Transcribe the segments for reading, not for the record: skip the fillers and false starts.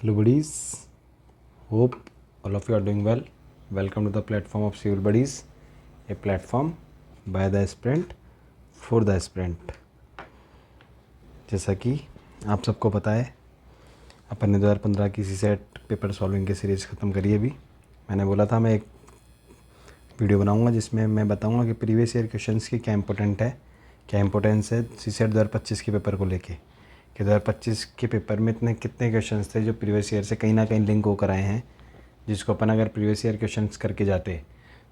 Hello buddies, hope all of you are doing well. Welcome to the platform of Civil Buddies, a platform by the sprint for the sprint. जैसा कि आप सबको पता है, अपन ने 2015 की सीसेट पेपर सॉल्विंग की सीरीज़ ख़त्म करी है। अभी मैंने बोला था मैं एक वीडियो बनाऊंगा जिसमें मैं बताऊंगा कि प्रीवियस ईयर क्वेश्चंस की क्या इंपॉर्टेंस है सीसेट 2025 के पेपर को लेके, कि 2025 के पेपर में कितने क्वेश्चंस थे जो प्रीवियस ईयर से कहीं ना कहीं लिंक होकर आए हैं, जिसको अपन अगर प्रीवियस ईयर क्वेश्चंस करके जाते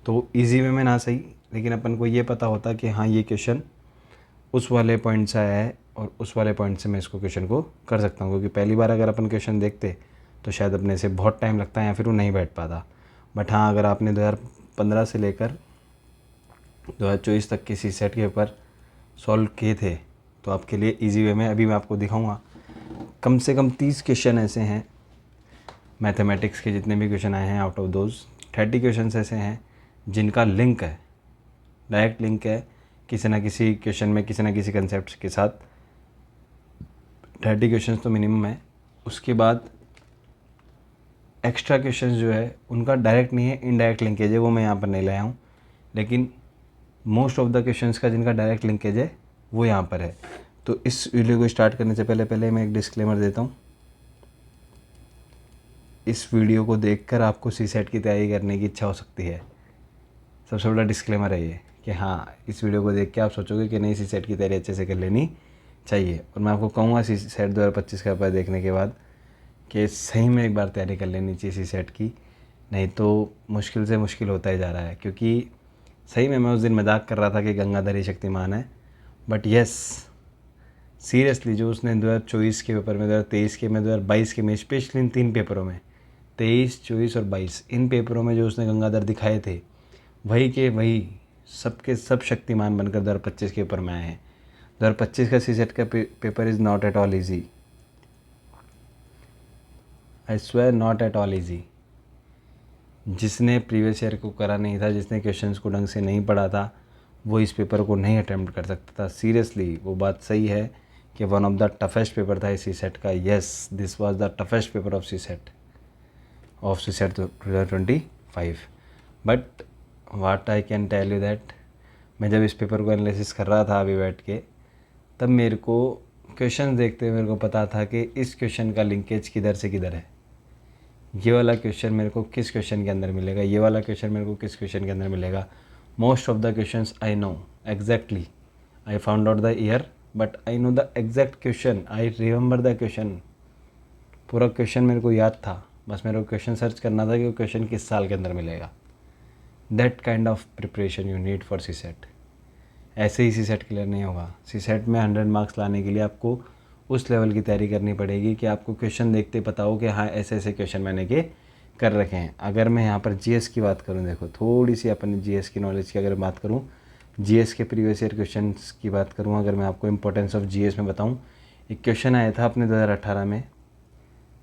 तो इजी वे में ना सही, लेकिन अपन को ये पता होता कि हाँ ये क्वेश्चन उस वाले पॉइंट से आया है और उस वाले पॉइंट से मैं इसको क्वेश्चन को कर सकता हूँ। क्योंकि पहली बार अगर अपन क्वेश्चन देखते तो शायद अपने से बहुत टाइम लगता है या फिर वो नहीं बैठ पाता। बट हाँ, अगर आपने 2015 से लेकर 2024 तक के सीसेट के पेपर सॉल्व किए थे तो आपके लिए इजी वे में अभी मैं आपको दिखाऊंगा। कम से कम 30 क्वेश्चन ऐसे हैं मैथमेटिक्स के, जितने भी क्वेश्चन आए हैं आउट ऑफ दोज 30 क्वेश्चन ऐसे हैं जिनका लिंक है, डायरेक्ट लिंक है किसी ना किसी क्वेश्चन में, किसी ना किसी कंसेप्ट के साथ। 30 क्वेश्चन तो मिनिमम है। उसके बाद एक्स्ट्रा क्वेश्चन जो है उनका डायरेक्ट नहीं है, इनडायरेक्ट लिंकेज है, वो मैं यहाँ पर नहीं लाया हूँ। लेकिन मोस्ट ऑफ द क्वेश्चंस का जिनका डायरेक्ट लिंकेज है वो यहाँ पर है। तो इस वीडियो को स्टार्ट करने से पहले मैं एक डिस्क्लेमर देता हूँ। इस वीडियो को देखकर आपको सीसेट की तैयारी करने की इच्छा हो सकती है। सबसे बड़ा डिस्क्लेमर है ये कि हाँ, इस वीडियो को देख के आप सोचोगे कि नहीं सीसेट की तैयारी अच्छे से कर लेनी चाहिए। और मैं आपको कहूँगा सीसेट 2025 का पेपर देखने के बाद कि सही में एक बार तैयारी कर लेनी चाहिए सीसेट की, नहीं तो मुश्किल से मुश्किल होता ही जा रहा है। क्योंकि सही में मैं उस दिन मजाक कर रहा था कि गंगाधर ही शक्तिमान है, बट यस सीरियसली जो उसने 2024 के पेपर में, 2023 के में, 2022 के में, स्पेशली इन 3 पेपरों में 23, 24 और 22, इन पेपरों में जो उसने गंगाधर दिखाए थे वही के वही सबके सब शक्तिमान बनकर 2025 के पेपर में आए हैं। 2025 का सीसेट का paper is not at all easy, I swear not at all easy. जिसने प्रीवियस ईयर को करा नहीं था, जिसने क्वेश्चंस को ढंग से नहीं पढ़ा था, वो इस पेपर को नहीं अटैम्प्ट कर सकता था। सीरियसली वो बात सही है कि one of the toughest paper था इस सीसेट का। Yes, this was the toughest paper of CSAT 2025। But what I can tell you that, मैं जब इस पेपर को एनालिसिस कर रहा था अभी बैठ के, तब मेरे को क्वेश्चन देखते हुए मेरे को पता था कि इस क्वेश्चन का लिंकेज किधर से किधर है। ये वाला क्वेश्चन मेरे को किस क्वेश्चन के अंदर मिलेगा, ये वाला क्वेश्चन मेरे को किस क्वेश्चन के अंदर मिलेगा। Most of the questions I know exactly, I found out the year but I know the exact question, I remember the question. पूरा क्वेश्चन मेरे को याद था, बस मेरे को क्वेश्चन सर्च करना था कि वो क्वेश्चन किस साल के अंदर मिलेगा। That kind of preparation you need for CSAT. ऐसे ही सीसेट क्लियर नहीं होगा। सीसेट में 100 मार्क्स लाने के लिए आपको उस लेवल की तैयारी करनी पड़ेगी कि आपको क्वेश्चन देखते पता हो कि हाँ ऐसे ऐसे क्वेश्चन मैंने के कर रखे हैं। अगर मैं यहाँ पर जीएस की बात करूँ, देखो थोड़ी सी अपन जीएस की नॉलेज की अगर बात करूँ, जीएस के प्रीवियस ईयर क्वेश्चन की बात करूँ, अगर मैं आपको इंपॉर्टेंस ऑफ जीएस में बताऊँ, एक क्वेश्चन आया था अपने 2018 में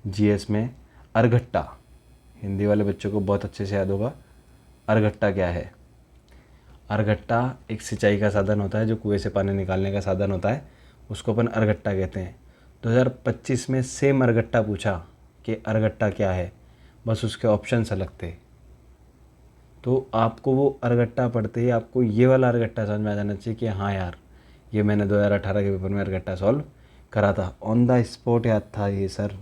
जीएस में, अर्घट्टा। हिंदी वाले बच्चों को बहुत अच्छे से याद होगा अर्घट्टा क्या है। अर्घट्टा एक सिंचाई का साधन होता है, जो कुएं से पानी निकालने का साधन होता है, उसको अपन अर्घट्टा कहते हैं। 2025 में सेम अर्घट्टा पूछा कि अर्घट्टा क्या है, बस उसके ऑप्शंस अलग थे। तो आपको वो अर्घट्टा पढ़ते ही आपको ये वाला अर्घट्टा समझ में आ जाना चाहिए कि हाँ यार ये मैंने 2018 के पेपर में अर्घट्टा सॉल्व करा था। ऑन द स्पॉट याद था ये सर,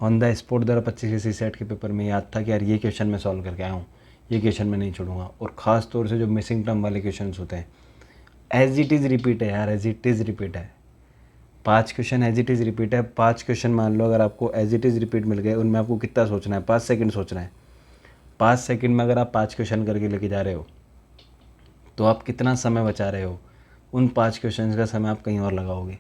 ऑन द स्पॉट 2025 के सीसेट के पेपर में याद था कि यार ये क्वेश्चन मैं सॉल्व करके आया हूँ, ये क्वेश्चन मैं नहीं छोड़ूंगा। और ख़ास तौर से जो मिसिंग टर्म वाले क्वेश्चन होते हैं, एज इट इज़ रिपीट है यार, एज इट इज़ रिपीट है। 5 question as it is repeat है। 5 क्वेश्चन मान लो अगर आपको एज इट इज़ रिपीट मिल गए, उनमें आपको कितना सोचना है, 5 सेकंड सोचना है। 5 सेकंड में अगर आप 5 क्वेश्चन करके लेके जा रहे हो तो आप कितना समय बचा रहे हो, उन 5 क्वेश्चन का समय आप कहीं और लगाओगे।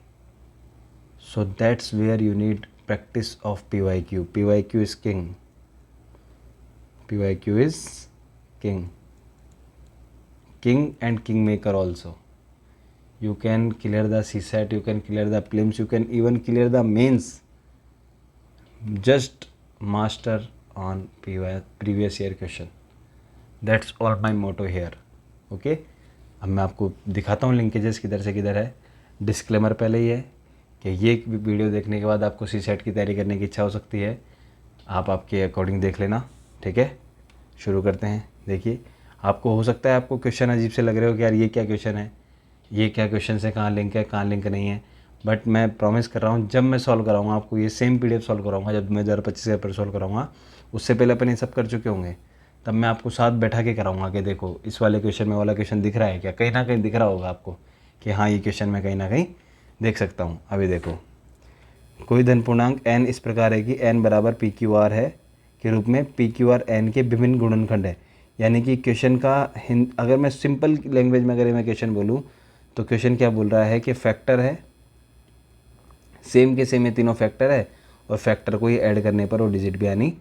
So that's where you need practice of PYQ. PYQ is king. PYQ is king. King and kingmaker also. You can clear the CSAT, you can clear the prelims, you can even clear the mains. Just master on previous year question. That's all my motto here. Okay? अब मैं आपको दिखाता हूँ linkages किधर से किधर है। Disclaimer पहले ही है कि ये वीडियो देखने के बाद आपको सी सेट की तैयारी करने की इच्छा हो सकती है, आप आपके अकॉर्डिंग देख लेना। ठीक है, शुरू करते हैं। देखिए, आपको हो सकता है आपको क्वेश्चन अजीब से लग रहे हो कि यार ये क्या क्वेश्चन है, ये क्या क्वेश्चन से कहाँ लिंक है, कहाँ लिंक नहीं है। बट मैं प्रॉमिस कर रहा हूँ, जब मैं सॉल्व कराऊंगा आपको ये सेम PDF सॉल्व कराऊंगा, जब मैं 2025 पेपर सॉल्व कराऊंगा, उससे पहले अपन ये सब कर चुके होंगे, तब मैं आपको साथ बैठा के कराऊंगा कि देखो इस वाले क्वेश्चन में वाला क्वेश्चन दिख रहा है क्या, कहीं ना कहीं दिख रहा होगा आपको कि हाँ ये क्वेश्चन मैं कहीं ना कहीं देख सकता हूँ। अभी देखो, कोई धन पूर्णांक n इस प्रकार है कि n बराबर PQR है के रूप में PQR n के विभिन्न गुणनखंड है। यानी कि क्वेश्चन का अगर मैं सिंपल लैंग्वेज में अगर मैं क्वेश्चन बोलूँ तो क्वेश्चन क्या बोल रहा है कि फैक्टर है, सेम के सेम ये तीनों फैक्टर है और फैक्टर को ही ऐड करने पर वो डिजिट भी आनी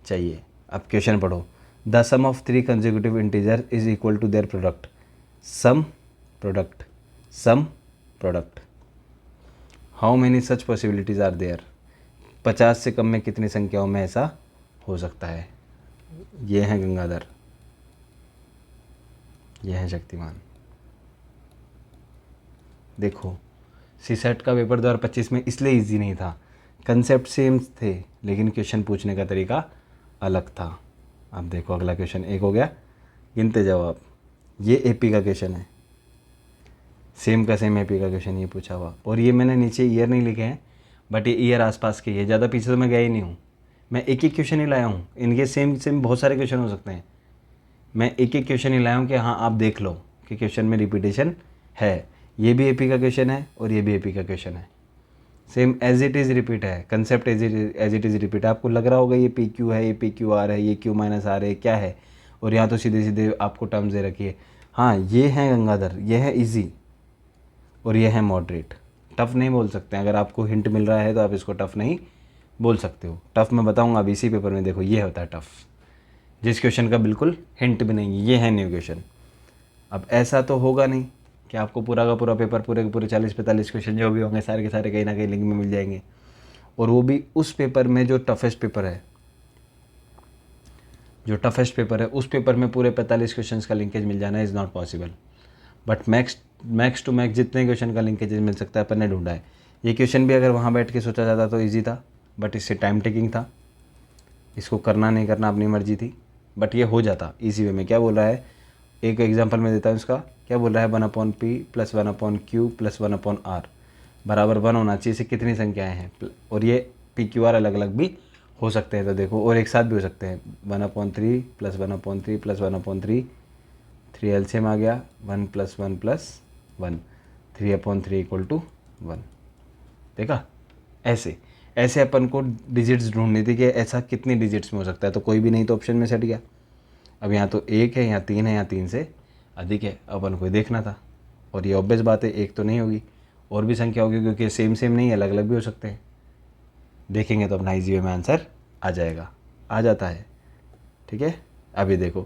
चाहिए। अब क्वेश्चन पढ़ो, the sum of 3 consecutive integer is equal to their product, sum product, how many such possibilities are there, 50 से कम में कितनी संख्याओं में ऐसा हो सकता है। ये हैं गंगाधर, ये हैं शक्तिमान। देखो, सी सेट का पेपर 2025 में इसलिए इजी नहीं था, कंसेप्ट सेम थे लेकिन क्वेश्चन पूछने का तरीका अलग था। अब देखो अगला क्वेश्चन, एक हो गया, गिनते जाओ आप। ये AP का क्वेश्चन है, सेम का सेम AP का क्वेश्चन ये पूछा हुआ, और ये मैंने नीचे ईयर नहीं लिखे हैं बट ये ईयर आसपास के, ये ज़्यादा पीछे तो मैं गया ही नहीं हूँ। मैं एक एक क्वेश्चन ही लाया हूँ, इनके सेम बहुत सारे क्वेश्चन हो सकते हैं, मैं एक एक क्वेश्चन ही लाया हूँ कि हाँ आप देख लो कि क्वेश्चन में रिपीटेशन है। ये भी AP का क्वेश्चन है और ये भी AP का क्वेश्चन है, same as it is repeat है, concept as it is repeat है। आपको लग रहा होगा ये PQ है, ये PQR है, ये Q-R है, क्या है, और यहाँ तो सीधे सीधे आपको टर्म्स दे रखी है। हाँ ये है गंगाधर, ये है इजी और ये है मॉडरेट। टफ़ नहीं बोल सकते हैं, अगर आपको हिंट मिल रहा है तो आप इसको टफ़ नहीं बोल सकते हो। टफ़ मैं बताऊँगा अभी इसी पेपर में, देखो ये होता है टफ़, जिस क्वेश्चन का बिल्कुल हिंट भी नहीं, ये है न्यू क्वेश्चन। अब ऐसा तो होगा नहीं कि आपको पूरा का पूरा पेपर, पूरे के पूरे 40-45 क्वेश्चन जो भी होंगे सारे के सारे कहीं ना कहीं लिंक में मिल जाएंगे, और वो भी उस पेपर में जो टफेस्ट पेपर है, उस पेपर में पूरे 45 क्वेश्चंस का लिंकेज मिल जाना is not possible. But max to max जितने क्वेश्चन का लिंकेज मिल सकता है अपन ने ढूंढा है। ये क्वेश्चन भी अगर वहाँ बैठ के सोचा जाता तो ईजी था, बट इससे टाइम टेकिंग था, इसको करना नहीं करना अपनी मर्जी थी, बट ये हो जाता इजी वे में। क्या बोल रहा है, एक एग्जांपल मैं देता हूँ इसका। क्या बोल रहा है, 1/P + 1/Q + 1/R बराबर 1 होना चाहिए, से कितनी संख्याएं हैं, और ये PQR अलग अलग भी हो सकते हैं, तो देखो और एक साथ भी हो सकते हैं। 1/3 + 1/3 + 1/3, 3 LCM आ गया, 1 + 1 + 1, 3/3 = 1। देखा, ऐसे अपन को डिजिट्स ढूंढनी थी कि ऐसा कितनी डिजिट्स में हो सकता है, तो कोई भी नहीं तो ऑप्शन में सेट गया। अब यहाँ तो 1 है, यहाँ 3 है, यहाँ 3 से अधिक है, अपन को देखना था, और ये ऑब्वियस बात है एक तो नहीं होगी, और भी संख्या होगी क्योंकि सेम नहीं है, अलग अलग भी हो सकते हैं। देखेंगे तो अपना इजी वे में आंसर आ जाएगा, आ जाता है। ठीक है, अभी देखो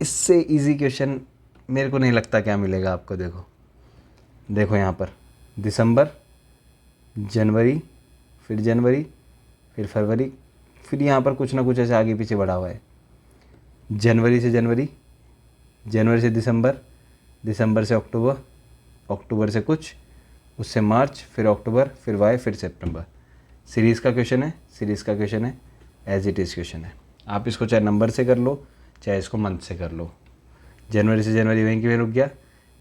इससे इजी क्वेश्चन मेरे को नहीं लगता क्या मिलेगा आपको। देखो यहाँ पर दिसंबर, जनवरी, फिर फरवरी, फिर यहाँ पर कुछ ना कुछ ऐसे आगे पीछे बढ़ा हुआ है। जनवरी से दिसंबर, दिसंबर से अक्टूबर, अक्टूबर से कुछ, उससे मार्च, फिर अक्टूबर, फिर वाई, फिर सितंबर। सीरीज़ का क्वेश्चन है, एज इट इज़ क्वेश्चन है। आप इसको चाहे नंबर से कर लो, चाहे इसको मंथ से कर लो। जनवरी से जनवरी वहीं की वहीं रुक गया,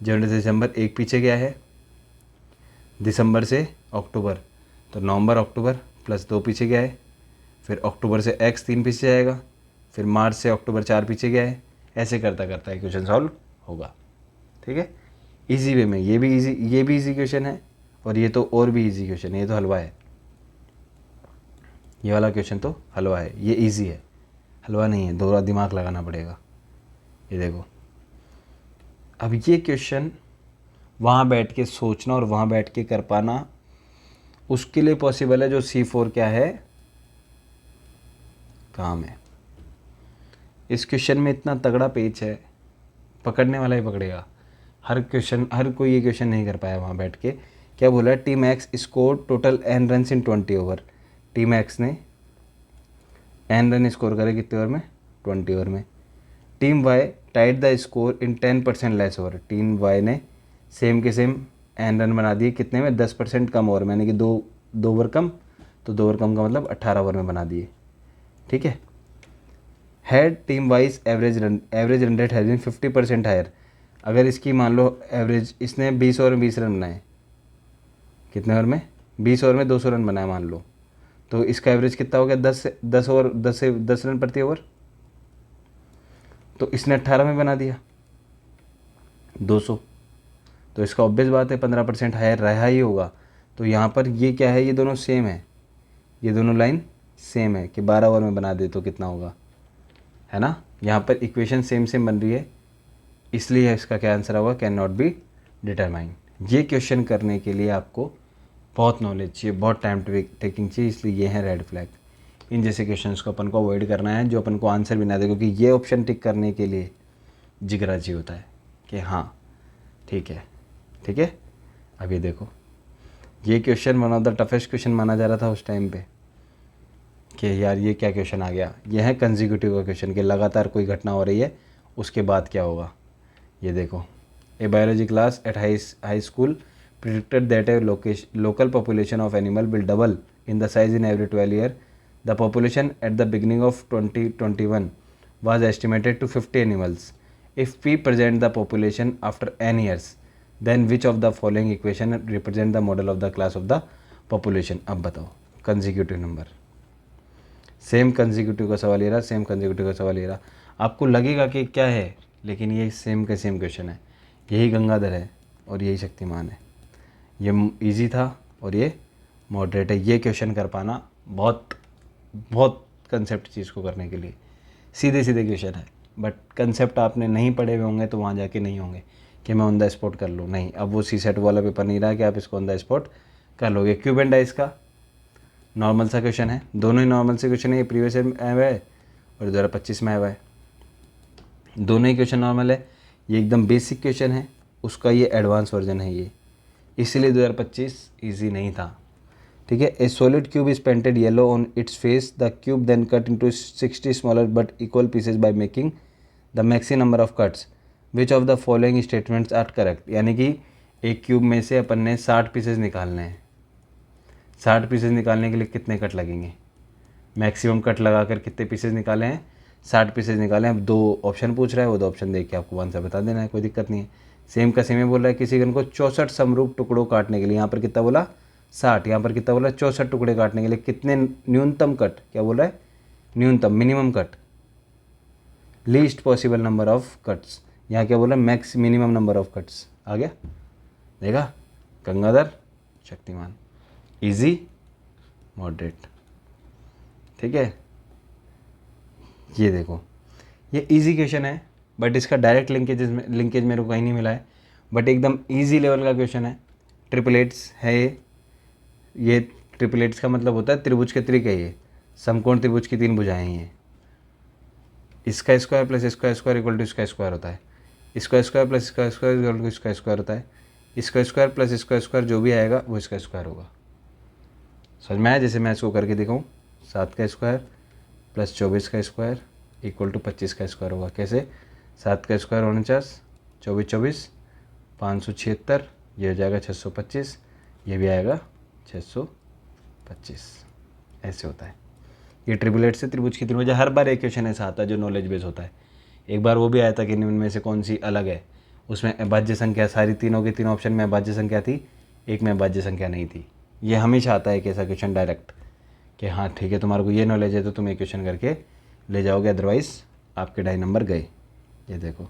जनवरी से दिसंबर एक पीछे गया है, दिसंबर से अक्टूबर तो नवंबर अक्टूबर +2 पीछे गया है, फिर अक्टूबर से X 3 पीछे जाएगा, फिर मार्च से अक्टूबर 4 पीछे गया है। ऐसे करता करता है क्वेश्चन सॉल्व होगा। ठीक है, इजी वे में। ये भी इजी क्वेश्चन है, और ये तो और भी इजी क्वेश्चन है, ये तो हलवा है। ये वाला क्वेश्चन तो हलवा है, ये इजी है, हलवा नहीं है, थोड़ा दिमाग लगाना पड़ेगा। ये देखो, अब ये क्वेश्चन वहाँ बैठ के सोचना और वहाँ बैठ के कर पाना उसके लिए पॉसिबल है जो C4 क्या है, काम है। इस क्वेश्चन में इतना तगड़ा पेच है, पकड़ने वाला ही पकड़ेगा। हर कोई ये क्वेश्चन नहीं कर पाया वहाँ बैठ के। क्या बोला है, team X score total n runs in 20 over. Team X ने n रन स्कोर करे कितने ओवर में, 20 ओवर में। Team Y tied the score in 10% less over. Team Y ने सेम के सेम एन रन बना दिए कितने में, 10% कम ओवर में, यानी कि 2 ओवर कम, तो 2 ओवर कम का मतलब 18 ओवर में बना दिए। ठीक है। Head team wise average run rate has been 50% higher. अगर इसकी मान लो एवरेज, इसने 20 ओवर में 20 रन बनाए, कितने ओवर में, 20 ओवर में 200 रन बनाए मान लो, तो इसका एवरेज कितना हो गया, 10 रन प्रति ओवर। तो इसने 18 में बना दिया 200, तो इसका ऑब्वियस बात है 15% हायर रहा ही होगा। तो यहाँ पर ये क्या है, ये दोनों सेम है, ये दोनों लाइन सेम है कि 12 ओवर में बना दे तो कितना होगा, है ना। यहाँ पर इक्वेशन सेम सेम बन रही है, इसलिए इसका क्या आंसर होगा, कैन नॉट बी डिटरमाइन। ये क्वेश्चन करने के लिए आपको बहुत नॉलेज चाहिए, बहुत टाइम टेकिंग चाहिए, इसलिए ये है रेड फ्लैग। इन जैसे क्वेश्चंस को अपन को अवॉइड करना है जो अपन को आंसर भी ना दे, क्योंकि ये ऑप्शन टिक करने के लिए जिगरा चाहिए होता है कि हाँ ठीक है, ठीक है। अब ये देखो, ये question one of the toughest question माना जा रहा था उस टाइम पे कि यार ये क्या क्वेश्चन आ गया। ये है कंसेक्यूटिव का क्वेश्चन कि लगातार कोई घटना हो रही है उसके बाद क्या होगा। ये देखो, a biology class at high school predicted that a local population of animal will double in the size in every 12 years. The population at the beginning of 2021 was estimated to 50 animals. If we present the population after n years, then which of the following equation represent the model of the class of the population? अब बताओ, consecutive number, same consecutive का सवाल ये रहा, same consecutive का सवाल ये रहा। आपको लगेगा कि क्या है, लेकिन ये सेम का सेम क्वेश्चन है। यही गंगाधर है और यही शक्तिमान है। ये इजी था और ये मॉडरेट है। ये क्वेश्चन कर पाना बहुत बहुत कंसेप्ट चीज़ को करने के लिए सीधे सीधे क्वेश्चन है, बट कंसेप्ट आपने नहीं पढ़े हुए होंगे तो वहाँ जाके नहीं होंगे कि मैं ऑन द स्पॉट कर लूँ। नहीं, अब वो सी सेट वाला पेपर नहीं रहा कि आप इसको ऑन द स्पॉट कर लोगे। क्यूब एंड डाइस का नॉर्मल सा क्वेश्चन है, दोनों ही नॉर्मल से क्वेश्चन है। ये प्रीवियस ईयर में आया हुआ है और 2025 में आया हुआ है, दोनों ही क्वेश्चन नॉर्मल है। ये एकदम बेसिक क्वेश्चन है, उसका ये एडवांस वर्जन है ये, इसलिए 2025 इजी नहीं था। ठीक है। A solid cube is painted yellow on its face, the cube then cut into 60 smaller but equal pieces by making the maximum number of cuts, which of the following statements are correct. यानी कि एक cube में से अपन ने 60 pieces निकालने हैं। 60 pieces निकालने के लिए कितने कट लगेंगे, मैक्सिमम कट लगाकर कितने पीसेस निकाले हैं, 60 पीसेस निकाले हैं। अब 2 ऑप्शन पूछ रहा है, वो 2 ऑप्शन देख के आपको आंसर बता देना है, कोई दिक्कत नहीं है। सेम का सेम ही बोल रहा है, किसी गन को 64 समरूप टुकड़ों काटने के लिए, यहाँ पर कितना बोला 60, यहाँ पर कितना बोला 64 टुकड़े काटने के लिए कितने न्यूनतम कट, क्या बोल रहा है न्यूनतम, minimum cut, least possible number of cuts, यहाँ क्या बोला max minimum number of cuts. आ गया, देखा, गंगाधर शक्तिमान, इजी मॉडरेट। ठीक है। ये देखो, ये इजी क्वेश्चन है, बट इसका डायरेक्ट लिंकेज मेरे को कहीं नहीं मिला है, बट एकदम इजी लेवल का क्वेश्चन है। ट्रिपलेट्स है ये ट्रिपलेट्स का मतलब होता है त्रिभुज के त्रिक है ये, समकोण त्रिभुज की 3 भुजाएं हैं। इसका स्क्वायर प्लस इसका स्क्वायर इक्वल टू इसका स्क्वायर होता है, इसका स्क्वायर प्लस इसका स्क्वायर इक्वल टू इसका स्क्वायर होता है, इसका स्क्वायर प्लस इसका स्क्वायर जो भी आएगा वो इसका स्क्वायर होगा। समझ में आया? जैसे मैं इसको करके दिखाऊँ, 7 का स्क्वायर प्लस 24 का स्क्वायर इक्वल टू 25 का स्क्वायर होगा। कैसे? 7 का स्क्वायर 49, 24 576, ये हो जाएगा 625, ये भी आएगा 625। ऐसे होता है ये ट्रिपलेट से त्रिभुज की त्रिभुज। हर बार एक क्वेश्चन ऐसा आता है जो नॉलेज बेस होता है। एक बार वो भी आया था कि निम्न में से कौन सी अलग है, उसमें अभाज्य संख्या सारी तीनों के तीनों ऑप्शन में अभाज्य संख्या थी, एक में अभाज्य संख्या नहीं थी। ये हमेशा आता है एक ऐसा क्वेश्चन डायरेक्ट कि हाँ ठीक है तुम्हारे को ये नॉलेज है तो तुम एक क्वेश्चन करके ले जाओगे, अदरवाइज़ आपके 2.5 नंबर गए। ये देखो,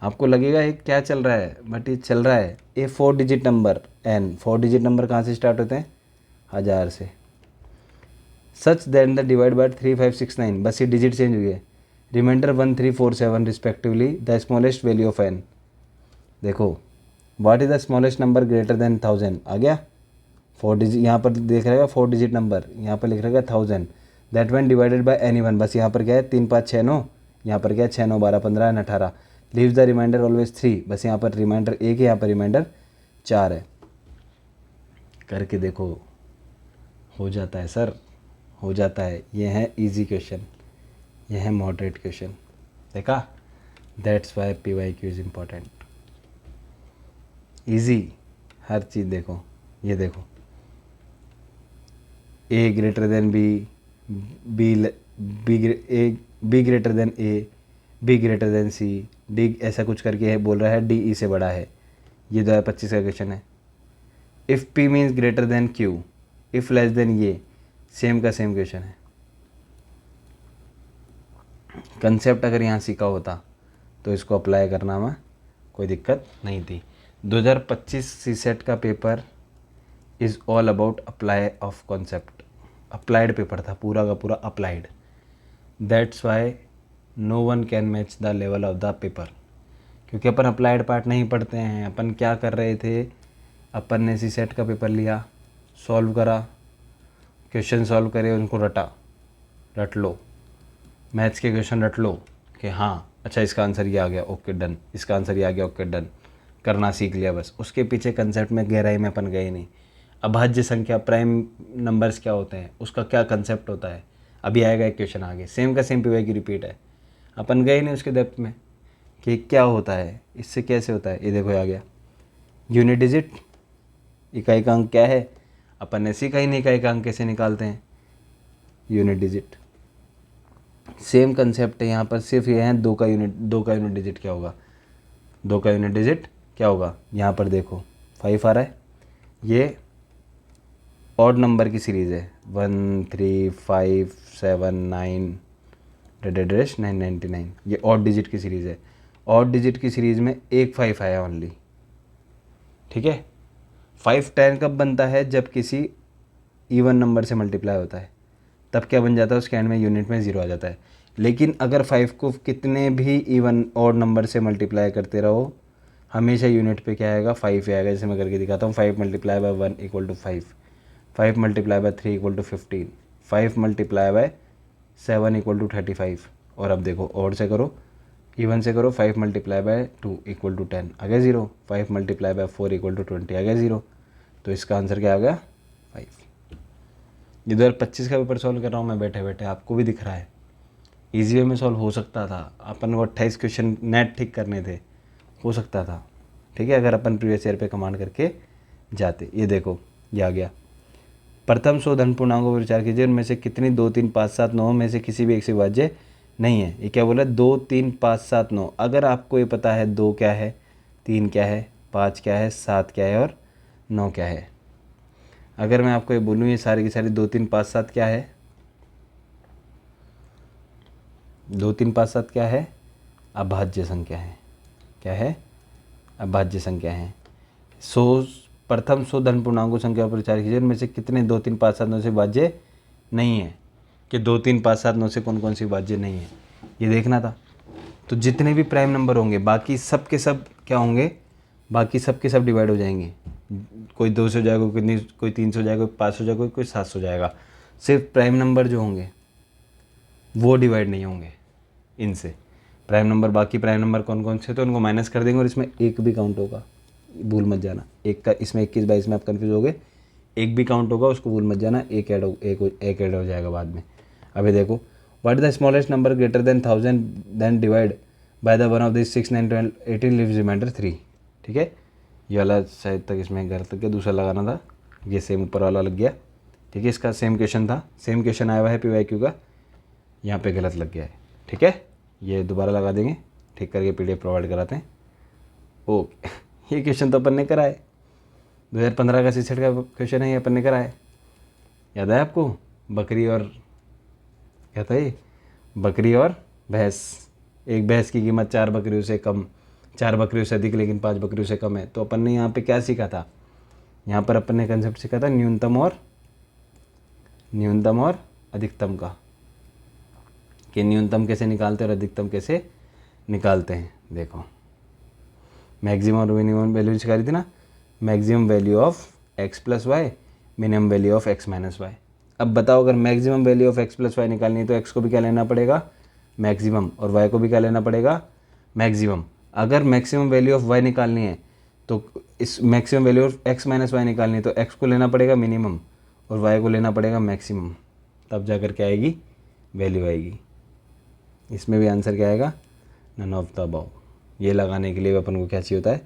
आपको लगेगा ये क्या चल रहा है, बट ये चल रहा है। A 4 digit number n, 4 digit number कहाँ से स्टार्ट होते हैं, 1000 से। Such than the divide by 3569, बस ये डिजिट चेंज हुई है। Remainder 1347 respectively the smallest value of n। देखो, what is the smallest number greater than 1000, आ गया 4 डिजिट, यहाँ पर देख रहेगा 4 डिजिट नंबर, यहाँ पर लिख रहेगा 1000, that one divided by any one. बस यहाँ पर क्या है 3 5 6 9, यहाँ पर क्या है 6 9 12 15 and 18। Leave the remainder always 3, बस यहाँ पर रिमाइंडर 1 है, यहाँ पर रिमाइंडर 4 है। करके देखो, हो जाता है सर, हो जाता है। ये है इजी क्वेश्चन, ये है मॉडरेट क्वेश्चन। देखा, that's why PYQ is important. Easy हर चीज़ देखो, ये देखो A greater than B, B B greater than A, B greater than C, D ऐसा कुछ करके है, बोल रहा है डी ई से बड़ा है। ये 2025 का क्वेश्चन है। If P means greater than Q, if less than ये, सेम का सेम क्वेश्चन है। कंसेप्ट अगर यहाँ सीखा होता तो इसको अप्लाई करना में कोई दिक्कत नहीं थी। 2025 सी सेट का paper is all about apply of concept, applied paper था, पूरा का पूरा applied. That's why no one can match the level of the paper, क्योंकि अपन अप्लाइड पार्ट नहीं पढ़ते हैं। अपन क्या कर रहे थे, अपन ने सी सेट का पेपर लिया, सॉल्व करा, क्वेश्चन सॉल्व करे, उनको रट लो, मैथ्स के क्वेश्चन रट लो कि हाँ अच्छा इसका आंसर ये आ गया, ओके डन, इसका आंसर ये आ गया, ओके डन, करना सीख लिया बस। उसके पीछे कंसेप्ट में गहराई में अपन गए नहीं। अभाज्य संख्या, प्राइम नंबर्स क्या होते हैं, उसका क्या कंसेप्ट होता है, अभी आएगा एक क्वेश्चन आगे, सेम का सेम पीवाई की रिपीट है। अपन गए नहीं उसके डेप्थ में कि क्या होता है, इससे कैसे होता है। ये देखो आ गया यूनिट डिजिट, इकाई का अंक क्या है, अपन ने सीखा ही नहीं इकाई का अंक कैसे निकालते हैं, यूनिट डिजिट। सेम कंसेप्ट है यहाँ पर, सिर्फ ये है दो का यूनिट डिजिट क्या होगा, 2 का यूनिट डिजिट क्या होगा। यहाँ पर देखो 5 आ रहा है, ये ऑड नंबर की सीरीज़ है, 1 3 5 7 9 999, ये ऑड डिजिट की सीरीज़ है। ऑड डिजिट की सीरीज़ में एक 5 आया ओनली, ठीक है। 5 10 कब बनता है, जब किसी इवन नंबर से मल्टीप्लाई होता है, तब क्या बन जाता है, उसके एंड में यूनिट में 0 आ जाता है। लेकिन अगर 5 को कितने भी इवन ऑड नंबर से मल्टीप्लाई करते रहो, हमेशा यूनिट पे क्या आएगा, 5 आएगा। जैसे मैं करके दिखाता हूँ, 5 multiply by 1 equal to 5, 5 multiply by 3 equal to 15, 5 multiply by 7 equal to 35। और अब देखो ऑड से करो, इवन से करो, 5 मल्टीप्लाई बाय 2 इक्वल टू 10 आ गया 0, 5 मल्टीप्लाई बाय 4 इक्वल टू 20 आ गया 0। तो इसका आंसर क्या आ गया, 5। ये 2025 का पेपर सॉल्व कर रहा हूँ मैं बैठे बैठे, आपको भी दिख रहा है ईजी वे में सॉल्व हो सकता था। अपन को 28 क्वेश्चन नेट ठीक करने थे, हो सकता था, ठीक है, अगर अपन प्रीवियस ईयर पे कमांड करके जाते। ये देखो ये आ गया, प्रथम 100 धन पूर्णांकों पर विचार कीजिए, उनमें से कितनी 2 3 5 7 9 में से किसी भी एक से विभाज्य नहीं है। ये क्या बोला, 2 3 5 7 9। अगर आपको ये पता है 2 क्या है, 3 क्या है, 5 क्या है, 7 क्या है और 9 क्या है, अगर मैं आपको ये बोलूँ ये सारी की सारी 2 3 5 7 क्या है, 2 3 5 7 क्या है, अभाज्य संख्या है। क्या है, अभाज्य संख्या है। 100 प्रथम 100 धन पूर्णांकों संख्या पर विचार कीजिए, उनमें से कितने 2 3 5 7 9 से विभाज्य नहीं है, कि 2 3 5 7 9 से कौन कौन सी विभाज्य नहीं है, ये देखना था। तो जितने भी प्राइम नंबर होंगे बाकी सब के सब क्या होंगे, बाकी सब के सब डिवाइड हो जाएंगे। कोई 200 हो जाएगा, कोई 300 हो जाएगा, कोई 500 हो जाएगा, कोई 700 हो जाएगा। सिर्फ प्राइम नंबर जो होंगे वो डिवाइड नहीं होंगे इनसे। प्राइम नंबर, बाकी प्राइम नंबर कौन कौन से, तो उनको माइनस कर देंगे और इसमें एक भी काउंट होगा, भूल मत जाना। एक का इसमें 21 22 में आप कन्फ्यूज हो गए, एक भी काउंट होगा, उसको भूल मत जाना, एक ऐड हो जाएगा बाद में। अभी देखो, what the smallest number greater than 1000 then divide by the one of this 6 9 12 18 leaves remainder 3, ठीक है। ये वाला शायद तक इसमें गलत लग गया, दूसरा लगाना था, ये सेम ऊपर वाला लग गया, ठीक है। इसका सेम क्वेश्चन था, सेम क्वेश्चन आया हुआ है PYQ का, यहाँ पे गलत लग गया है, ठीक है। ये दोबारा लगा देंगे, ठीक करके PDF प्रोवाइड कराते हैं। ओके, ये क्वेश्चन तो अपन ने करा है, 2015 का सीसेट का क्वेश्चन है, ये अपन ने करा है, याद है आपको। बकरी और क्या था ये, बकरी और भैंस, एक भैंस की कीमत 4 बकरियों से कम, 4 बकरियों से अधिक लेकिन 5 बकरियों से कम है। तो अपन ने यहाँ पे क्या सीखा था, यहाँ पर अपन ने कंसेप्ट सीखा था न्यूनतम और अधिकतम का, कि न्यूनतम कैसे निकालते हैं और अधिकतम कैसे निकालते हैं। देखो मैक्सिमम और मिनिमम वैल्यू सिखाई थी ना, maximum value of x plus y, minimum value of x minus y. अब बताओ, अगर maximum value of x plus y निकालनी है तो x को भी क्या लेना पड़ेगा, मैक्सिमम, और y को भी क्या लेना पड़ेगा, मैक्सिमम। अगर मैक्सिमम वैल्यू ऑफ y निकालनी है तो इस maximum value of x minus y निकालनी है तो x को लेना पड़ेगा मिनिमम और y को लेना पड़ेगा मैक्सिमम, तब जा कर के आएगी वैल्यू आएगी। इसमें भी आंसर क्या आएगा, नन ऑफ द अबव। ये लगाने के लिए अपन को क्या चाहिए होता है,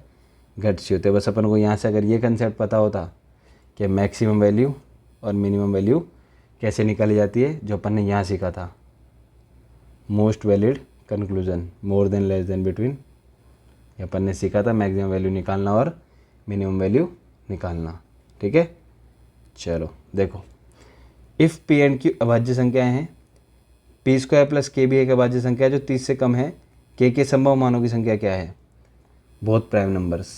घट सी होते हैं। बस अपन को यहाँ से अगर ये कंसेप्ट पता होता कि मैक्सिमम वैल्यू और मिनिमम वैल्यू कैसे निकाली जाती है, जो अपन ने यहाँ सीखा था, most valid conclusion, more than less than between, ये अपन ने सीखा था मैक्सिमम वैल्यू निकालना और मिनिमम वैल्यू निकालना। ठीक है, चलो देखो, इफ़ पी एंड क्यू अभाज्य संख्याएं हैं, पी स्क्वायर प्लस के भी एक अभाज्य संख्या है जो 30 से कम है, के संभव मानों की संख्या क्या है? बहुत prime numbers,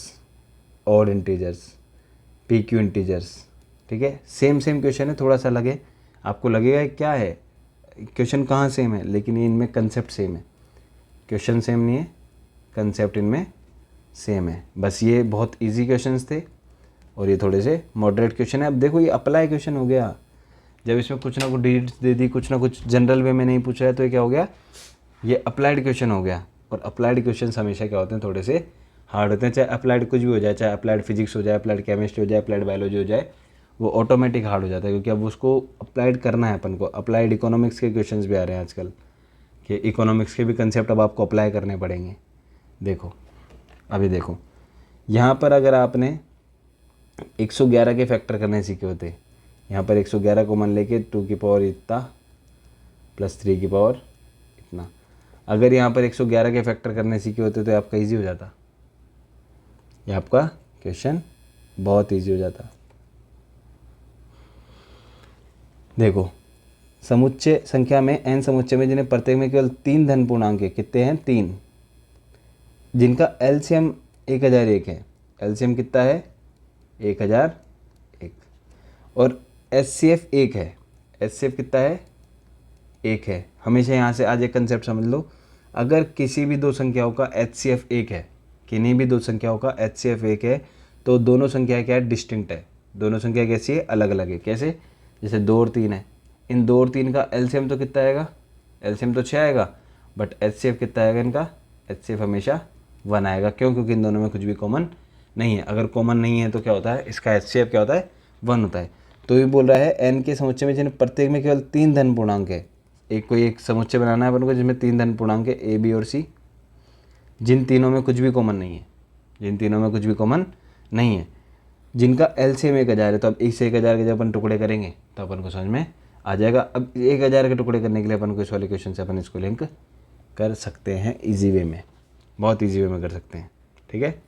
odd integers, P Q integers. ठीक है, सेम क्वेश्चन है, थोड़ा सा लगे आपको लगेगा क्या है क्वेश्चन, कहाँ सेम है, लेकिन ये इनमें कंसेप्ट सेम है। क्वेश्चन सेम नहीं है, कंसेप्ट इनमें सेम है। बस ये बहुत इजी क्वेश्चंस थे और ये थोड़े से मॉडरेट क्वेश्चन है। अब देखो ये अप्लाई क्वेश्चन हो गया, जब इसमें कुछ ना कुछ डिजिट्स दे दी, कुछ ना कुछ जनरल वे में नहीं पूछा है, तो ये क्या हो गया, ये अप्लाइड क्वेश्चन हो गया। और अप्लाइड क्वेश्चन हमेशा क्या होते हैं, थोड़े से हार्ड होते हैं। चाहे अप्लाइड कुछ भी हो जाए, चाहे अप्लाइड फिजिक्स हो जाए, अप्लाइड केमिस्ट्री हो जाए, अप्लाइड बायोलॉजी हो जाए, वो ऑटोमेटिक हार्ड हो जाता है, क्योंकि अब उसको अप्लाइड करना है अपन को। अप्लाइड इकोनॉमिक्स के क्वेश्चंस भी आ रहे हैं आजकल, कि इकोनॉमिक्स के भी कंसेप्ट अब आपको अप्लाई करने पड़ेंगे। देखो अभी देखो, यहाँ पर अगर आपने 111 के फैक्टर करने सीखे होते, यहाँ पर 111 को मान लेके 2 की पावर इतना प्लस 3 की पावर इतना, अगर यहाँ पर 111 के फैक्टर करने सीखे होते तो आपका ईजी हो जाता, ये आपका क्वेश्चन बहुत ईजी हो जाता। देखो, समुच्चय संख्या में n समुच्चय में जिन्हें प्रत्येक में केवल 3 धन पूर्णांक है, कितने हैं? 3, जिनका एलसीएम 1001 है। एलसीएम कितना है? 1001। और एचसीएफ 1 है। एचसीएफ कितना है? 1 है। हमेशा यहाँ से आज एक कंसेप्ट समझ लो, अगर किसी भी दो संख्याओं का एचसीएफ 1 है, किन्हीं भी दो संख्याओं का एचसीएफ 1 है, तो दोनों संख्या क्या है? डिस्टिंक्ट है। दोनों संख्या कैसी है? अलग अलग है। कैसे? जैसे 2 और 3 है, इन 2 और 3 का एलसीएम तो कितना आएगा? एलसीएम तो 6 आएगा, बट एचसीएफ कितना आएगा इनका? एचसीएफ हमेशा 1 आएगा। क्यों? क्योंकि इन दोनों में कुछ भी कॉमन नहीं है। अगर कॉमन नहीं है तो क्या होता है? इसका एचसीएफ क्या होता है? 1 होता है। तो ये बोल रहा है एन के समुच्चय में जिन्हें प्रत्येक में केवल 3 धन पूर्णांक है, एक समुच्चय बनाना है अपन को जिसमें 3 धन पूर्णांक है, ए बी और सी, जिन तीनों में कुछ भी कॉमन नहीं है, जिन तीनों में कुछ भी कॉमन नहीं है, जिनका एलसीएम 1000 है। तो अब 1 से 1000 के जब अपन टुकड़े करेंगे तो अपन को समझ में आ जाएगा। अब 1000 के टुकड़े करने के लिए अपन को इस वाले क्वेश्चन से अपन इसको लिंक कर सकते हैं इजी वे में, बहुत इजी वे में कर सकते हैं। ठीक है,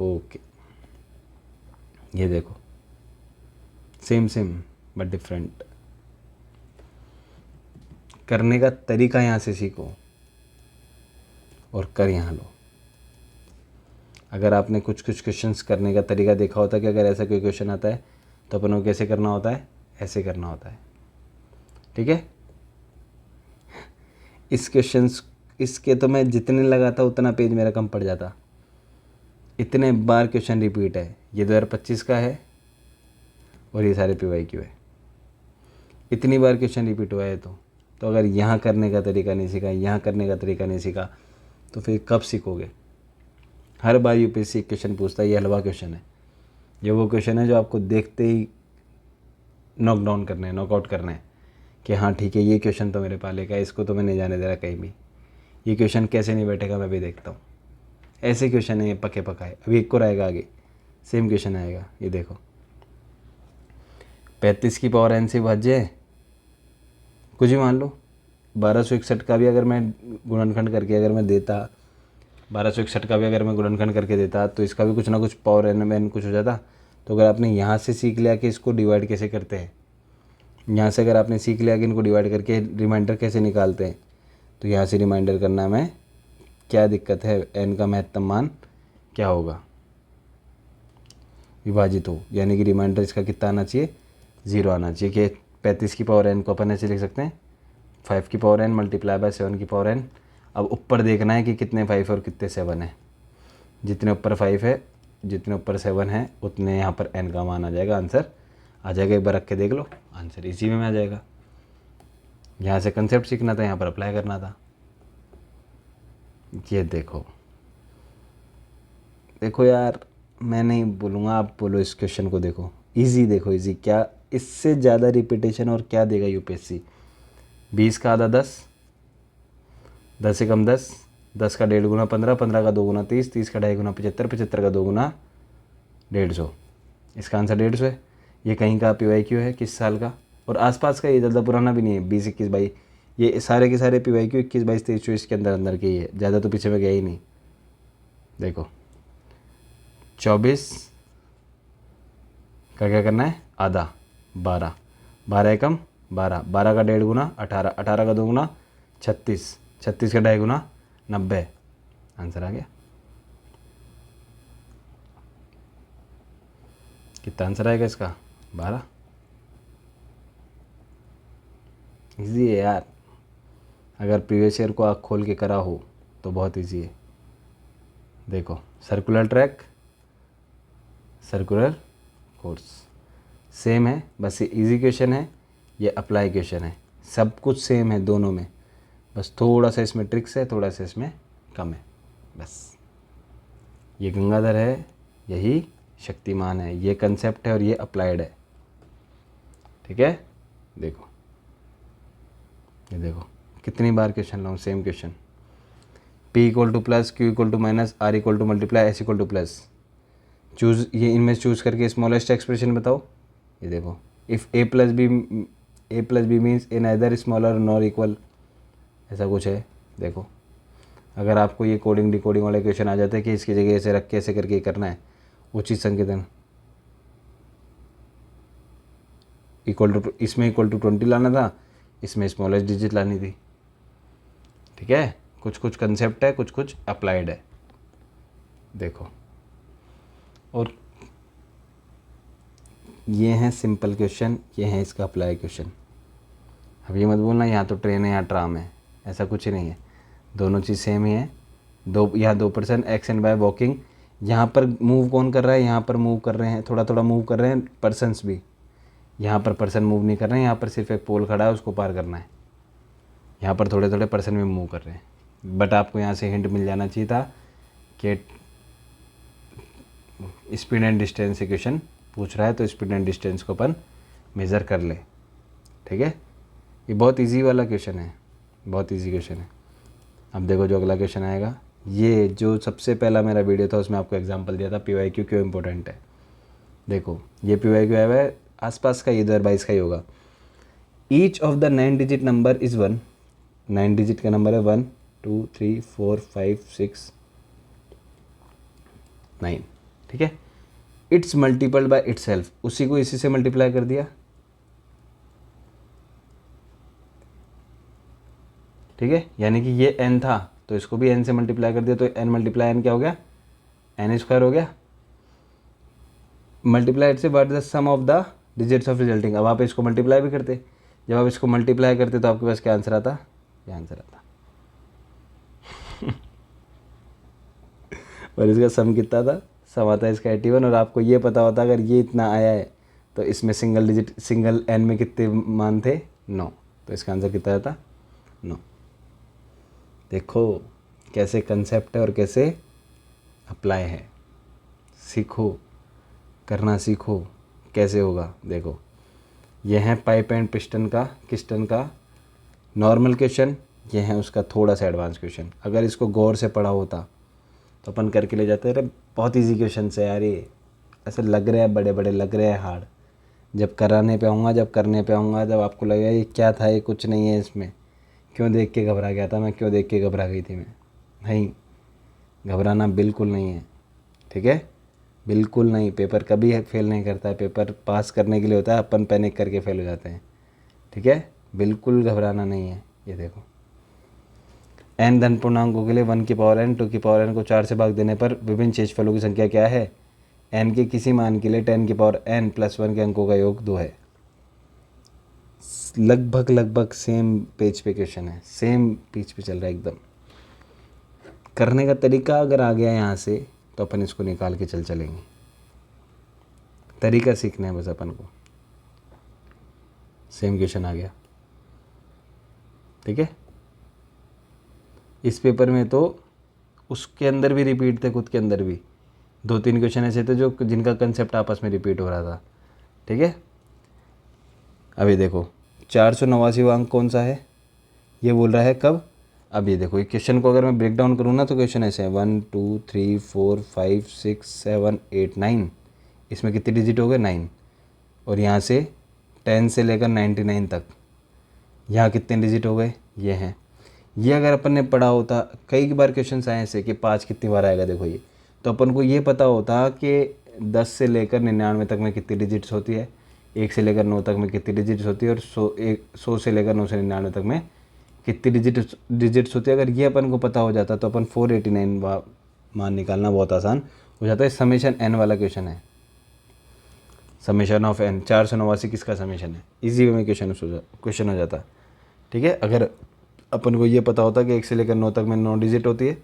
ओके। ये देखो, सेम बट डिफरेंट। करने का तरीका यहाँ से सीखो और कर यहाँ लो। अगर आपने कुछ क्वेश्चंस करने का तरीका देखा होता कि अगर ऐसा कोई क्वेश्चन आता है तो अपन को कैसे करना होता है? ऐसे करना होता है। ठीक है, इस क्वेश्चंस इसके तो मैं जितने लगाता उतना पेज मेरा कम पड़ जाता। इतने बार क्वेश्चन रिपीट है। ये 2025 का है और ये सारे PYQ है। इतनी बार क्वेश्चन रिपीट हुआ है तो अगर यहाँ करने का तरीका नहीं सीखा, यहाँ करने का तरीका नहीं सीखा, तो फिर कब सीखोगे? हर बार यूपीएससी क्वेश्चन पूछता है, ये हलवा क्वेश्चन है। ये वो क्वेश्चन है जो आपको देखते ही नॉक डाउन करना है, नॉकआउट करना है कि हाँ ठीक है, ये क्वेश्चन तो मेरे पाले का है, इसको तो मैं नहीं जाने दे रहा कहीं भी। ये क्वेश्चन कैसे नहीं बैठेगा मैं भी देखता हूँ। ऐसे क्वेश्चन है ये, पके पकाए। अभी एक और आएगा आगे, सेम क्वेश्चन आएगा। ये देखो, 35 की पावर n से विभाज्य है, कुछ भी मान लो। 1261 का भी अगर मैं गुणनखंड करके अगर मैं देता, 1261 का भी अगर मैं गुणनखंड करके देता, तो इसका भी कुछ ना कुछ पावर n कुछ हो जाता। तो अगर आपने यहाँ से सीख लिया कि इसको डिवाइड कैसे करते हैं, यहाँ से अगर आपने सीख लिया कि इनको डिवाइड करके रिमाइंडर कैसे निकालते हैं, तो यहाँ से रिमाइंडर करना में क्या दिक्कत है? n का महत्तम मान क्या होगा? विभाजित हो, यानी कि रिमाइंडर इसका कितना आना चाहिए? 0 आना चाहिए। कि 35 की पावर n को अपन ऐसे लिख सकते हैं, 5 की पावर n मल्टीप्लाई बाय 7 की पावर n। अब ऊपर देखना है कि कितने 5 और कितने 7 है। जितने ऊपर 5 है, जितने ऊपर 7 है, उतने यहाँ पर n का मान आ जाएगा, आंसर आ जाएगा। एक बार रख के देख लो, आंसर इसी में आ जाएगा। यहाँ से कंसेप्ट सीखना था, यहाँ पर अप्लाई करना था। ये देखो देखो यार, मैं नहीं बोलूँगा, आप बोलो इस क्वेश्चन को। देखो इजी, देखो इजी, क्या इससे ज़्यादा रिपीटेशन और क्या देगा यूपीएससी? 20 का आधा 10, 10 से कम 10, 10 का 1.5 गुना 15, 15 का 2 गुना 30, 30 का 2.5 गुना 75, 75 का 2 गुना 150। इसका आंसर 150 है। ये कहीं का PYQ है किस साल का, और आसपास का, ये ज़्यादा पुराना भी नहीं है, 20, 21, 22, ये सारे के सारे PYQ 21, 22, 23, 24 के अंदर अंदर के ही है, ज़्यादा तो पीछे में गया ही नहीं। देखो 24 का क्या करना है, आधा, 12, 12 एकम 12, 12 का 1.5 गुना 18, 18 का 2 गुना 36, 36 का 2.5 गुना 90। आंसर आ गया। कितना आंसर आएगा इसका, 12। इजी है यार, अगर प्रीवियस ईयर को आँख खोल के करा हो तो बहुत इजी है। देखो circular track, circular course same है, बस ये इजी क्वेश्चन है, ये अप्लाई क्वेश्चन है, सब कुछ सेम है दोनों में, बस थोड़ा सा इसमें ट्रिक्स है, थोड़ा सा इसमें कम है बस। ये गंगाधर है, यही शक्तिमान है, ये कंसेप्ट है और ये अप्लाइड है। ठीक है, देखो ये देखो कितनी बार क्वेश्चन लाऊँ, same question. P equal to plus, Q equal to minus, R equal to multiply, S equal to plus, choose, ये इनमें चूज़ करके स्मॉलेस्ट एक्सप्रेशन बताओ। ये देखो, if A plus B means A neither smaller nor equal, ऐसा कुछ है। देखो अगर आपको ये कोडिंग डिकोडिंग वाले क्वेश्चन आ जाते हैं कि इसकी जगह ऐसे रख के ऐसे करके करना है, उचित संकेतन इक्वल टू, इसमें इक्वल टू 20 लाना था, इसमें स्मॉलेस्ट डिजिट लानी थी। ठीक है, कुछ कुछ कंसेप्ट है, कुछ कुछ अप्लाइड है। देखो, और ये हैं सिंपल क्वेश्चन, ये हैं इसका अप्लाई क्वेश्चन। अब ये मत बोलना यहाँ तो ट्रेन है यहाँ ट्राम है, ऐसा कुछ ही नहीं है, दोनों चीज़ सेम ही है। यहाँ 2% एक्स एंड वाई वॉकिंग, यहाँ पर मूव कौन कर रहा है, यहाँ पर मूव कर रहे हैं, थोड़ा थोड़ा मूव कर रहे हैं पर्सन्स भी, यहाँ पर पर्सन मूव नहीं कर रहे हैं, यहाँ पर सिर्फ एक पोल खड़ा है उसको पार करना है, यहाँ पर थोड़े थोड़े पर्सन भी मूव कर रहे हैं। बट आपको यहाँ से हिंट मिल जाना चाहिए था कि स्पीड एंड डिस्टेंस इक्वेशन पूछ रहा है, तो स्पीड एंड डिस्टेंस को अपन मेज़र कर ले। ठीक है, ये बहुत इजी वाला क्वेश्चन है, बहुत इजी क्वेश्चन है। अब देखो जो अगला क्वेश्चन आएगा, ये जो सबसे पहला मेरा वीडियो था उसमें आपको एग्जांपल दिया था PYQ क्यों इंपॉर्टेंट है। देखो ये PYQ आया हुआ है, आसपास का, ये 2022 का ही होगा। Each of the 9 digit number is 1, 9 digit का नंबर है 1 2 3 4 5 6 9। ठीक है, इट्स मल्टीपल्ड बाय इटसेल्फ, उसी को इसी से मल्टीप्लाई कर दिया। ठीक है, यानी कि ये n था तो इसको भी n से मल्टीप्लाई कर दिया, तो n मल्टीप्लाई n क्या हो गया, n स्क्वायर हो गया। मल्टीप्लाई इट से what the sum of the digits of resulting. अब आप इसको मल्टीप्लाई भी करते, जब आप इसको मल्टीप्लाई करते तो आपके पास क्या आंसर आता, ये आंसर आता। और इसका सम कितना था, सम आता है इसका 81, और आपको ये पता होता अगर ये इतना आया है तो इसमें सिंगल डिजिट, सिंगल n में कितने मान थे, 9, तो इसका आंसर कितना आता, 9। देखो कैसे कंसेप्ट है और कैसे अप्लाई है, सीखो, करना सीखो, कैसे होगा। देखो ये है पाइप एंड पिस्टन का नॉर्मल क्वेश्चन, ये है उसका थोड़ा सा एडवांस क्वेश्चन। अगर इसको गौर से पढ़ा होता तो अपन करके ले जाते, अरे बहुत इजी क्वेश्चन है यार, ये ऐसे लग रहे हैं बड़े बड़े, लग रहे हैं हार्ड, जब कराने पे आऊँगा, जब करने पे आऊँगा, जब आपको लगेगा ये क्या था, ये कुछ नहीं है इसमें, क्यों देख के घबरा गया था मैं, क्यों देख के घबरा गई थी मैं। नहीं, घबराना बिल्कुल नहीं है। ठीक है, बिल्कुल नहीं। पेपर कभी फेल नहीं करता है, पेपर पास करने के लिए होता है, अपन पैनिक करके फेल हो जाते हैं। ठीक है, बिल्कुल घबराना नहीं है। ये देखो n धन पूर्णांकों के लिए 1 की पावर n 2 की पावर n को 4 से भाग देने पर विभिन्न शेषफलों की संख्या क्या है। n के किसी मान के लिए 10 की पावर n प्लस 1 के अंकों का योग 2 है। लगभग सेम पेज पे क्वेश्चन है, सेम पेज पे चल रहा है एकदम। करने का तरीका अगर आ गया यहाँ से तो अपन इसको निकाल के चलेंगे। तरीका सीखना है बस अपन को। सेम क्वेश्चन आ गया। ठीक है, इस पेपर में तो उसके अंदर भी रिपीट थे, खुद के अंदर भी 2-3 क्वेश्चन ऐसे थे जो जिनका कंसेप्ट आपस में रिपीट हो रहा था। ठीक है, अभी देखो 489वां अंक कौन सा है, ये बोल रहा है कब, अब ये देखो, ये क्वेश्चन को अगर मैं ब्रेक डाउन करूँ ना तो क्वेश्चन ऐसे है 1 2 3 4 5 6 7 8 9, इसमें कितने डिजिट हो गए 9, और यहाँ से 10 से लेकर 99 तक यहाँ कितने डिजिट हो गए ये हैं। ये अगर अपन ने पढ़ा होता, कई बार क्वेश्चन आए ऐसे कि 5 कितनी बार आएगा देखो ये, तो अपन को ये पता होता कि 10 से लेकर 99 तक में कितनी डिजिट्स होती है, 1 से लेकर 9 तक में कितनी डिजिट्स होती है, और 100 से लेकर 9 से 99 तक में कितनी डिजिट्स होती है। अगर ये अपन को पता हो जाता तो अपन 489 मान निकालना बहुत आसान हो जाता है। समेशन एन वाला क्वेश्चन है, समेशन ऑफ एन 489 किसका समेशन है, इजी वे में क्वेश्चन हो जाता। ठीक है, अगर अपन को ये पता होता कि 1 से लेकर 9 तक में 9 डिजिट होती है,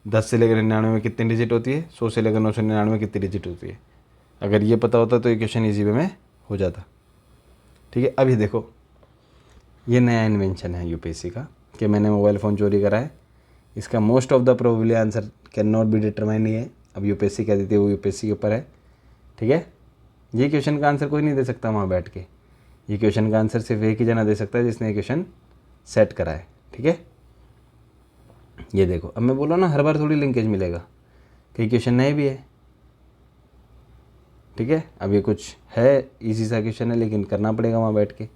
10 से लेकर 99 में कितनी डिजिट होती है, 100 से लेकर 999 में कितनी डिजिट होती है, अगर ये पता होता तो ये क्वेश्चन ईजी वे में हो जाता। ठीक है, अभी देखो ये नया इन्वेंशन है यूपीएससी का कि मैंने मोबाइल फ़ोन चोरी करा है, इसका most of the probably answer can not be determine ही है। अब यूपीएससी कह देती है, वो यूपीएससी के ऊपर है। ठीक है, ये क्वेश्चन का आंसर कोई नहीं दे सकता वहाँ बैठ के, ये क्वेश्चन का आंसर सिर्फ एक ही जना दे सकता है जिसने ये क्वेश्चन सेट करा है। ठीक है, ये देखो, अब मैं बोला ना हर बार थोड़ी लिंकेज मिलेगा, कई क्वेश्चन नए भी है। ठीक है, अब ये कुछ है इजी सा क्वेश्चन है, लेकिन करना पड़ेगा वहाँ बैठ के,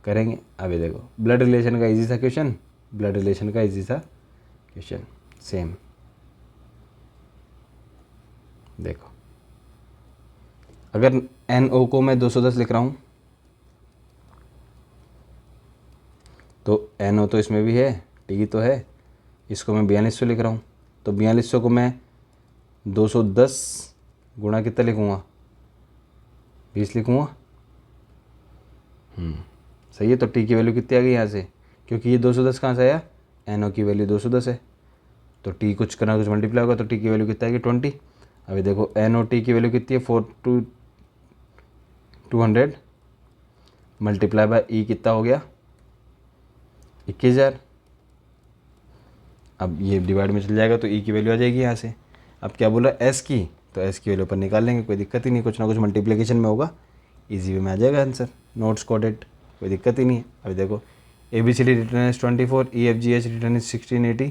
करेंगे। अब ये देखो, ब्लड रिलेशन का इजी सा क्वेश्चन, ब्लड रिलेशन का इजी सा क्वेश्चन सेम। देखो, अगर NO को मैं 210 लिख रहा हूँ तो NO तो इसमें भी है, T तो है, इसको मैं 4200 लिख रहा हूँ, तो 4200 को मैं 210 गुणा कितना लिखूँगा, 20 लिखूँगा। सही है, तो T की वैल्यू कितनी आ गई यहाँ से, क्योंकि ये 210 कहाँ से आया, NO की वैल्यू 210 है, तो T कुछ करना कुछ मल्टीप्लाई होगा, तो T की वैल्यू कितना आएगी 20। अभी देखो NO T की वैल्यू कितनी है 200 मल्टीप्लाई बाय E कितना हो गया 21,000। अब ये डिवाइड में चल जाएगा तो E की वैल्यू आ जाएगी यहाँ से। अब क्या बोला S की, तो S की वैल्यू पर निकाल लेंगे, कोई दिक्कत ही नहीं, कुछ ना कुछ मल्टीप्लिकेशन में होगा, इजी वे में आ जाएगा आंसर, नोट्स कोडेड, कोई दिक्कत ही नहीं है। अभी देखो ABCD return is 24, EFGH return is 1680,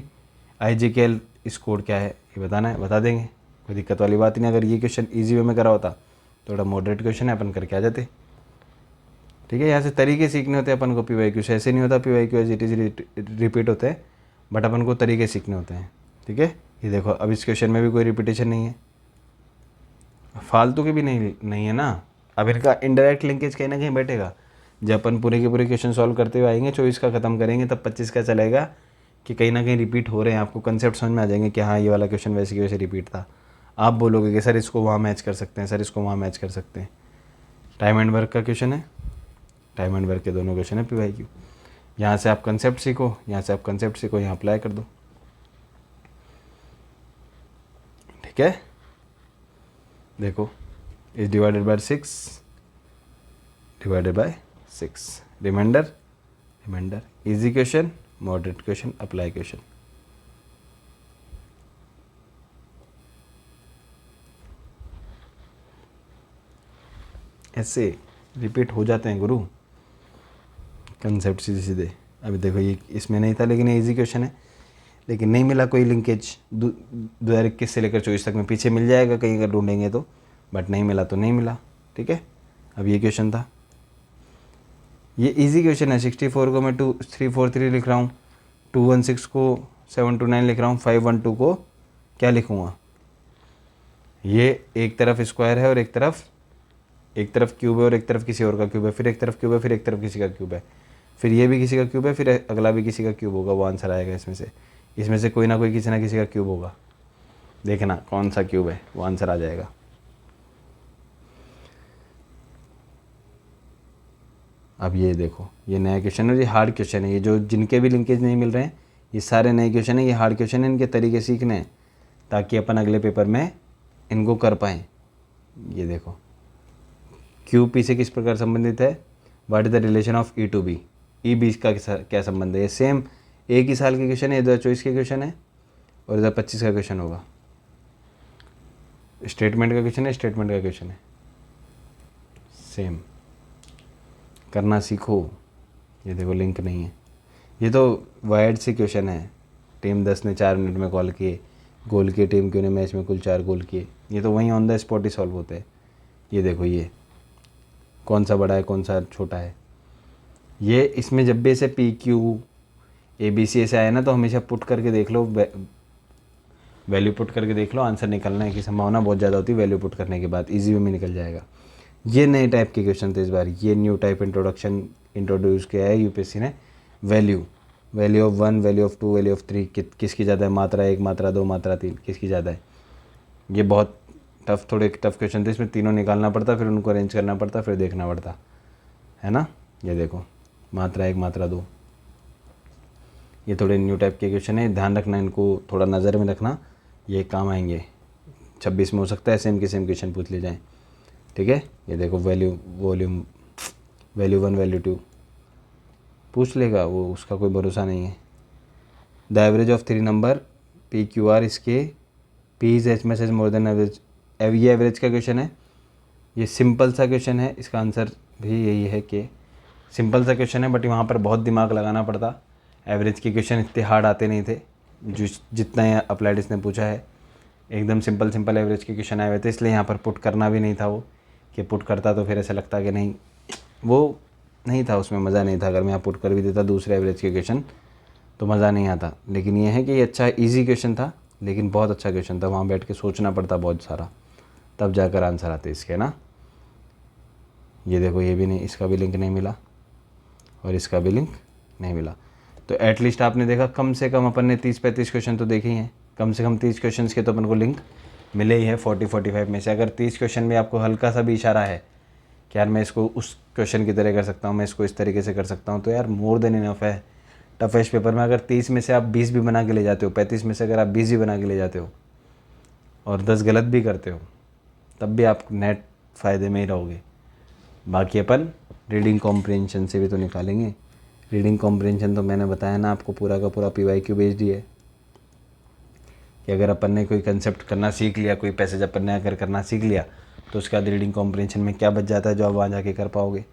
IJKL इस कोड क्या है ये बताना है, बता देंगे, कोई दिक्कत वाली बात ही नहीं। अगर ये क्वेश्चन ईजी वे में करा होता, थोड़ा मॉडरेट क्वेश्चन है, अपन करके आ जाते। ठीक है, यहाँ से तरीके सीखने होते हैं अपन को, PYQ से ऐसे नहीं होता, PYQ as it is repeat होते हैं, बट अपन को तरीके सीखने होते हैं। ठीक है, ये देखो, अब इस क्वेश्चन में भी कोई रिपीटेशन नहीं है, फालतू के भी नहीं है ना। अब इनका इनडायरेक्ट लिंकेज कहीं ना कहीं बैठेगा, जब अपन पूरे के पूरे क्वेश्चन सॉल्व करते हुए आएंगे 24 का ख़त्म करेंगे, तब 25 का चलेगा कि कहीं ना कहीं रिपीट हो रहे हैं, आपको कंसेप्ट समझ में आ जाएंगे कि हाँ ये वाला क्वेश्चन वैसे की वैसे रिपीट था। आप बोलोगे कि सर इसको वहाँ मैच कर सकते हैं, सर इसको वहाँ मैच कर सकते हैं। टाइम एंड वर्क का क्वेश्चन है, टाइम एंड वर्क के दोनों क्वेश्चन है PYQ। यहाँ से आप कंसेप्ट सीखो, यहाँ से आप कंसेप्ट सीखो, यहाँ अप्लाई कर दो। ठीक है, देखो is divided by 6 divided by 6, remainder easy question, moderate question, apply question. ऐसे रिपीट हो जाते हैं गुरु कंसेप्ट सीधे सीधे। अभी देखो ये इसमें नहीं था, लेकिन ये इजी क्वेश्चन है, लेकिन नहीं मिला कोई लिंकेज, 2021 से लेकर 24 तक में पीछे मिल जाएगा कहीं अगर ढूंढेंगे तो, बट नहीं मिला तो नहीं मिला। ठीक है, अब ये क्वेश्चन था, ये इजी क्वेश्चन है। 64 को मैं 2343 लिख रहा हूँ, 216 को 729 लिख रहा हूँ, 512 को क्या लिखूँगा, ये एक तरफ स्क्वायर है और एक तरफ क्यूब है, और एक तरफ किसी और का क्यूब है, फिर एक तरफ क्यूब है, फिर एक तरफ किसी का क्यूब है, फिर ये भी किसी का क्यूब है, फिर अगला भी किसी का क्यूब होगा, वो आंसर आएगा इसमें से कोई ना कोई किसी ना किसी का क्यूब होगा, देखना कौन सा क्यूब है, वो आंसर आ जाएगा। अब ये देखो, ये नया क्वेश्चन है, ये हार्ड क्वेश्चन है, ये जो जिनके भी लिंकेज नहीं मिल रहे हैं ये सारे नए क्वेश्चन है, ये हार्ड क्वेश्चन है, इनके तरीके सीखने हैं ताकि अपन अगले पेपर में इनको कर पाएँ। ये देखो, क्यूब पी से किस प्रकार संबंधित है, what is the relation of E to B, E B का क्या संबंध है, ये सेम एक ही साल के क्वेश्चन है, 2024 के क्वेश्चन है और 2025 का क्वेश्चन होगा, स्टेटमेंट का क्वेश्चन है, स्टेटमेंट का क्वेश्चन है, सेम करना सीखो। ये देखो लिंक नहीं है, ये तो वायर्ड से क्वेश्चन है, टीम 10 ने 4 मिनट में गोल किए टीम क्यों ने मैच में कुल 4 गोल किए। ये तो वहीं on the spot he solve होते हैं। ये देखो, ये कौन सा बड़ा है कौन सा छोटा है। ये इसमें जब भी ऐसे PQ ABC ऐसे आए ना तो हमेशा पुट करके देख लो, वैल्यू पुट करके देख लो, आंसर निकलने की संभावना बहुत ज़्यादा होती है वैल्यू पुट करने के बाद, इजी वे में निकल जाएगा। ये नए टाइप के क्वेश्चन थे इस बार, ये न्यू टाइप इंट्रोड्यूस किया है यूपीएससी ने। Value of 1, value of 2, value of 3, किसकी ज़्यादा है, मात्रा 1, मात्रा 2, मात्रा 3, किसकी ज़्यादा है। ये बहुत थोड़े टफ क्वेश्चन थे, इसमें तीनों निकालना पड़ता, फिर उनको अरेंज करना पड़ता, फिर देखना पड़ता है ना। ये देखो, मात्रा 1, मात्रा 2, ये थोड़े न्यू टाइप के क्वेश्चन है, ध्यान रखना, इनको थोड़ा नज़र में रखना, ये काम आएंगे। 26 में हो सकता है सेम के सेम क्वेश्चन पूछ ले जाएँ, ठीक है। ये देखो, वैल्यू 1, वैल्यू 2 पूछ लेगा वो, उसका कोई भरोसा नहीं है। The average of 3 number PQR, इसके P is HMS is more than average. ये एवरेज का क्वेश्चन है, ये सिंपल सा क्वेश्चन है, इसका आंसर भी यही है कि सिंपल सा क्वेश्चन है, बट वहाँ पर बहुत दिमाग लगाना पड़ता। एवरेज के क्वेश्चन इतने हार्ड आते नहीं थे जितना ये अप्लाइड इसने पूछा है, एकदम सिंपल एवरेज के क्वेश्चन आए हुए थे, इसलिए यहाँ पर पुट करना भी नहीं था वो, कि पुट करता तो फिर ऐसा लगता कि नहीं, वो नहीं था, उसमें मज़ा नहीं था। अगर मैं यहाँ पुट कर भी देता दूसरे एवरेज के क्वेश्चन तो मज़ा नहीं आता। लेकिन ये है कि ये अच्छा ईजी क्वेश्चन था, लेकिन बहुत अच्छा क्वेश्चन था, वहाँ बैठ के सोचना पड़ता बहुत सारा, तब जाकर आंसर आते इसके ना। ये देखो, ये भी नहीं, इसका भी लिंक नहीं मिला और इसका भी लिंक नहीं मिला। तो एटलीस्ट आपने देखा, कम से कम अपन ने 30-35 क्वेश्चन तो देखे ही हैं, कम से कम 30 क्वेश्चन के तो अपन को लिंक मिले ही है 40-45 में से। अगर 30 क्वेश्चन में आपको हल्का सा भी इशारा है कि यार मैं इसको उस क्वेश्चन की तरह कर सकता हूँ, मैं इसको इस तरीके से कर सकता हूँ, तो यार मोर देन इनफ है। टफेस्ट पेपर में अगर 30 में से आप 20 भी बना के ले जाते हो, 35 में से अगर आप 20 भी बना के ले जाते हो और 10 गलत भी करते हो, तब भी आप नेट फ़ायदे में ही रहोगे। बाकी अपन रीडिंग कॉम्प्रिहेंशन से भी तो निकालेंगे। रीडिंग कॉम्प्रिहेंशन तो मैंने बताया ना आपको, पूरा का पूरा PYQ बेस्ड ही है, कि अगर अपन ने कोई कंसेप्ट करना सीख लिया, कोई पैसेज अपन ने अगर करना सीख लिया, तो उसके बाद रीडिंग कॉम्प्रिहेंशन में क्या बच जाता है जो आप वहाँ जाके कर पाओगे।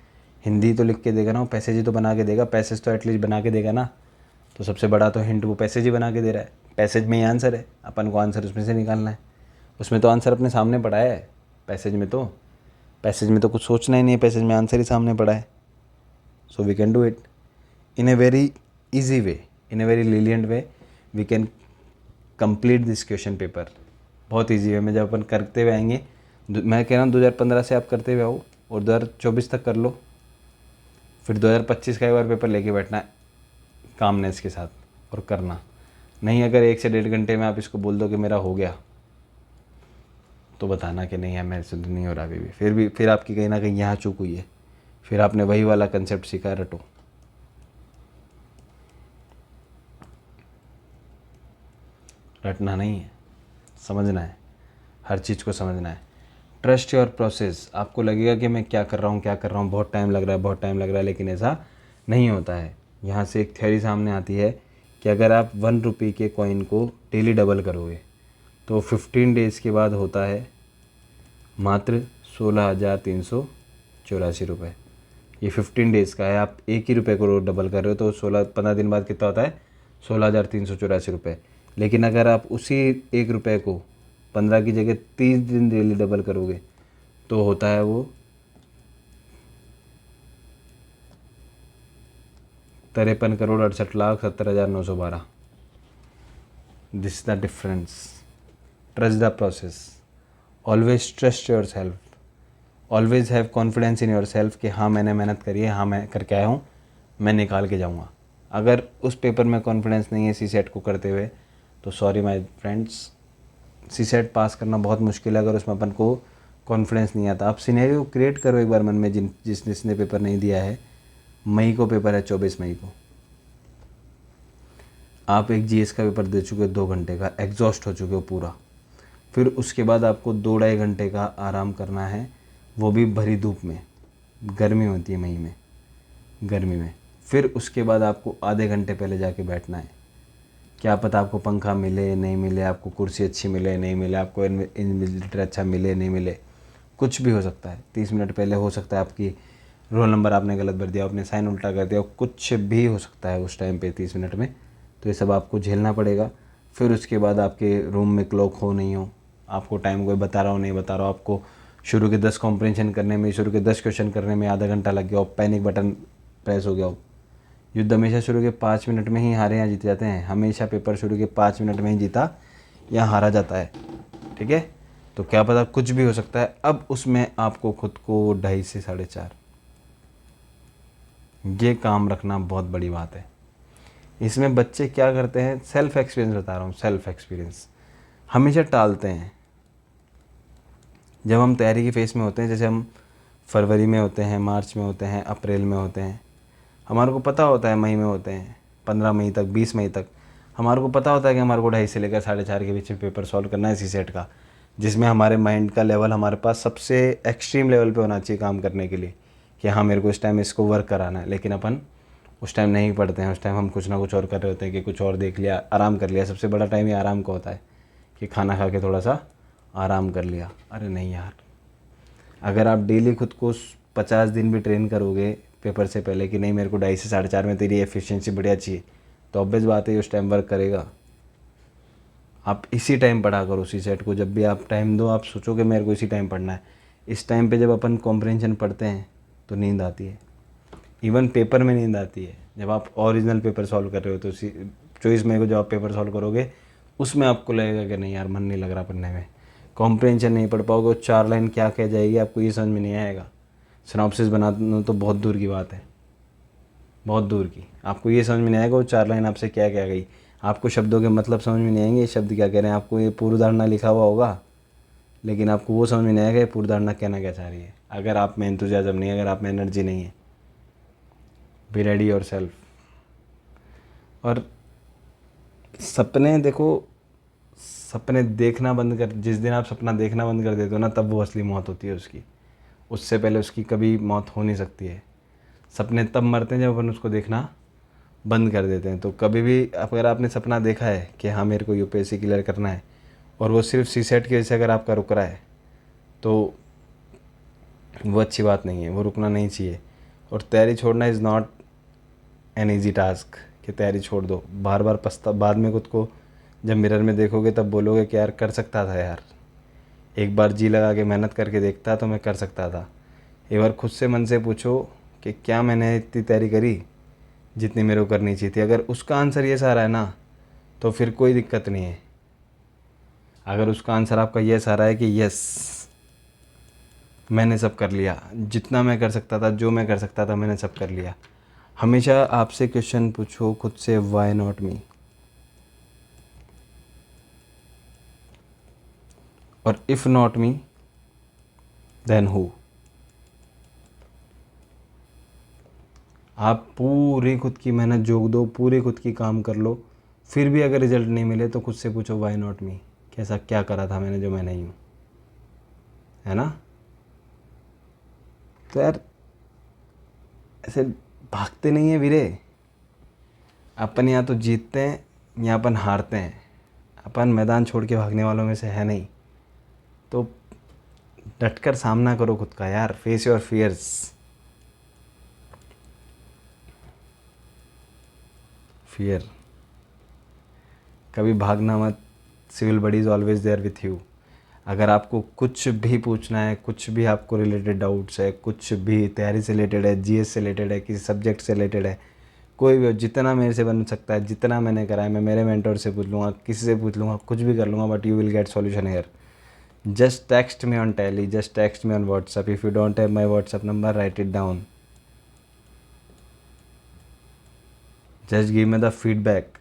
हिंदी तो लिख के देगा ना, वो पैसेज ही तो बना के देगा, पैसेज तो एटलीस्ट बना के देगा ना। तो सबसे बड़ा तो हिंट वो पैसेज ही बना के दे रहा है, पैसेज में ही आंसर है, अपन को आंसर उसमें से निकालना है। उसमें तो आंसर अपने सामने पड़ा है, पैसेज में तो कुछ सोचना ही नहीं है, पैसेज में आंसर ही सामने पड़ा है। So we can do it in a very easy way, in a very lenient way, we can complete this question paper बहुत ईजी वे में। जब अपन करते हुए आएंगे, मैं कह रहा हूँ 2015 से आप करते हुए आओ और 2024 तक कर लो, फिर 2025 का एक बार पेपर लेके बैठना है कामनेस के साथ और करना। नहीं, अगर 1 से 1.5 घंटे में आप इसको बोल दो कि मेरा हो गया, तो बताना कि नहीं है मेरे से तो नहीं हो रहा अभी भी, फिर आपकी कहीं ना कहीं यहाँ चूक हुई है, फिर आपने वही वाला कंसेप्ट सीखा, रटो। रटना नहीं है, समझना है, हर चीज़ को समझना है। Trust your process. आपको लगेगा कि मैं क्या कर रहा हूँ, बहुत टाइम लग रहा है, लेकिन ऐसा नहीं होता है। यहाँ से एक थ्योरी सामने आती है कि अगर आप 1 रुपये के कॉइन को डेली डबल करोगे तो 15 डेज़ के बाद होता है मात्र 16,384 रुपये। ये 15 डेज़ का है, आप 1 ही रुपये को रोज़ डबल कर रहे हो तो 15 दिन बाद कितना होता है, 16,384 रुपये। लेकिन अगर आप उसी 1 रुपये को 15 की जगह 30 दिन डेली डबल करोगे तो होता है वो 53,68,70,912। This is the difference. Trust the process, always trust your self, always have confidence in your self कि हाँ मैंने मेहनत करी है, हाँ मैं करके आया हूँ, मैं निकाल के जाऊँगा। अगर उस पेपर में कॉन्फिडेंस नहीं है CSET को करते हुए, तो सॉरी माय फ्रेंड्स, CSET पास करना बहुत मुश्किल है अगर उसमें अपन को कॉन्फिडेंस नहीं आता। आप सिनेरियो क्रिएट करो एक बार मन में, जिसने पेपर नहीं दिया है, मई को पेपर है, 24 मई को आप एक GS का पेपर दे चुके हो 2 घंटे का, एग्जॉस्ट हो चुके हो पूरा, फिर उसके बाद आपको 2-2.5 घंटे का आराम करना है, वो भी भरी धूप में, गर्मी होती है मई में, गर्मी में। फिर उसके बाद आपको आधे घंटे पहले जाके बैठना है। क्या पता आपको पंखा मिले नहीं मिले, आपको कुर्सी अच्छी मिले नहीं मिले, आपको इन्विजिलेटर अच्छा मिले नहीं मिले, कुछ भी हो सकता है। 30 मिनट पहले हो सकता है आपकी रोल नंबर आपने गलत भर दिया, आपने साइन उल्टा कर दिया, कुछ भी हो सकता है उस टाइम पे 30 मिनट में। तो ये सब आपको झेलना पड़ेगा। फिर उसके बाद आपके रूम में क्लॉक हो नहीं हो, आपको टाइम कोई बता रहा हो नहीं बता रहा हो, आपको शुरू के 10 कॉम्प्रिहेंशन करने में, शुरू के 10 क्वेश्चन करने में आधा घंटा लग गया हो, पैनिक बटन प्रेस हो गया हो। युद्ध हमेशा शुरू के 5 मिनट में ही हारे या जीते जाते हैं। हमेशा पेपर शुरू के 5 मिनट में ही जीता या हारा जाता है, ठीक है। तो क्या पता कुछ भी हो सकता है। अब उसमें आपको खुद को 2.5 से 4.5 ये काम रखना बहुत बड़ी बात है। इसमें बच्चे क्या करते हैं, सेल्फ एक्सपीरियंस बता रहा हूँ, सेल्फ एक्सपीरियंस हमेशा टालते हैं। जब हम तैयारी की फेस में होते हैं, जैसे हम फरवरी में होते हैं, मार्च में होते हैं, अप्रैल में होते हैं, हमारे को पता होता है, मई में होते हैं, 15 मई तक, 20 मई तक हमारे को पता होता है कि हमारे को 2.5 से लेकर 4.5 के बीच में पेपर सॉल्व करना है सीसेट का, जिसमें हमारे माइंड का लेवल हमारे पास सबसे एक्सट्रीम लेवल पे होना चाहिए काम करने के लिए, कि हाँ मेरे को इस टाइम इसको वर्क कराना है। लेकिन अपन उस टाइम नहीं पढ़ते हैं, उस टाइम हम कुछ ना कुछ और कर रहे होते हैं, कि कुछ और देख लिया, आराम कर लिया। सबसे बड़ा टाइम ये आराम का होता है, कि खाना खा के थोड़ा सा आराम कर लिया। अरे नहीं यार, अगर आप डेली खुद को 50 दिन भी ट्रेन करोगे पेपर से पहले कि नहीं मेरे को 2.5 से 4.5 में तेरी एफिशिएंसी बढ़िया चाहिए, तो ऑब्वियस बात है उस टाइम वर्क करेगा। आप इसी टाइम पढ़ा करो उसी सेट को। जब भी आप टाइम दो, आप सोचो कि मेरे को इसी टाइम पढ़ना है। इस टाइम पे जब अपन कॉम्प्रिहेंशन पढ़ते हैं तो नींद आती है, इवन पेपर में नींद आती है। जब आप ओरिजिनल पेपर सॉल्व कर रहे हो तो 24 मई को जब आप पेपर सॉल्व करोगे उसमें आपको लगेगा कि नहीं यार मन नहीं लग रहा पढ़ने में, कॉम्प्रिहेंशन नहीं पढ़ पाओगे। 4 लाइन क्या कह जाएगी आपको ये समझ में नहीं आएगा। सिनॉप्सिस बनाना तो बहुत दूर की बात है, बहुत दूर की। आपको ये समझ में नहीं आएगा वो 4 लाइन आपसे क्या क्या गई, आपको शब्दों के मतलब समझ में नहीं आएंगे, ये शब्द क्या कह रहे हैं। आपको ये पूर्वधारणा लिखा हुआ होगा, लेकिन आपको वो समझ में नहीं आएगा ये पूर्वधारणा कहना क्या चाह रही है। अगर आप में एंथुसियाज्म नहीं है, अगर आप में एनर्जी नहीं है, बी रेडी योर सेल्फ। और सपने देखो, सपने देखना बंद कर, जिस दिन आप सपना देखना बंद कर देते हो ना, तब वो असली मौत होती है उसकी। उससे पहले उसकी कभी मौत हो नहीं सकती है। सपने तब मरते हैं जब अपन उसको देखना बंद कर देते हैं। तो कभी भी अगर आपने सपना देखा है कि हाँ मेरे को यूपीएससी क्लियर करना है, और वो सिर्फ सीसेट की वजह से अगर आपका रुक रहा है, तो वो अच्छी बात नहीं है, वो रुकना नहीं चाहिए। और तैयारी छोड़ना is not an easy task, कि तैयारी छोड़ दो। बार बार पछता, बाद में खुद को जब मिरर में देखोगे तब बोलोगे कि यार कर सकता था यार, एक बार जी लगा के मेहनत करके देखता तो मैं कर सकता था। एक बार खुद से मन से पूछो कि क्या मैंने इतनी तैयारी करी जितनी मेरे को करनी चाहिए थी। अगर उसका आंसर ये सारा है ना, तो फिर कोई दिक्कत नहीं है। अगर उसका आंसर आपका ये सारा है कि यस मैंने सब कर लिया, जितना मैं कर सकता था, जो मैं कर सकता था मैंने सब कर लिया। हमेशा आपसे क्वेश्चन पूछो खुद से, वाई नॉट मी। और if not me then who. आप पूरी खुद की मेहनत जोक दो, पूरी खुद की काम कर लो, फिर भी अगर रिजल्ट नहीं मिले तो खुद से पूछो वाई नॉट मी, कैसा क्या करा था मैंने जो मैं नहीं हूँ, है ना। तो यार ऐसे भागते नहीं है वीरे। अपन या तो जीतते हैं या अपन हारते हैं, अपन मैदान छोड़ के भागने वालों में से है नहीं। तो डटकर सामना करो खुद का यार, फेस योर फियर्स। फियर कभी भागना मत, civil buddy is always there with you. अगर आपको कुछ भी पूछना है, कुछ भी आपको रिलेटेड डाउट्स है, कुछ भी तैयारी से रिलेटेड है, जीएस से रिलेटेड है, किसी सब्जेक्ट से रिलेटेड है, कोई भी हो, जितना मेरे से बन सकता है, जितना मैंने करा है, मैं मेरे मेंटर से पूछ लूँगा, किसी से पूछ लूँगा, कुछ भी कर लूँगा, but you will get solution here. Just text me on Tele, just text me on WhatsApp. If you don't have my WhatsApp number, write it down. Just give me the feedback.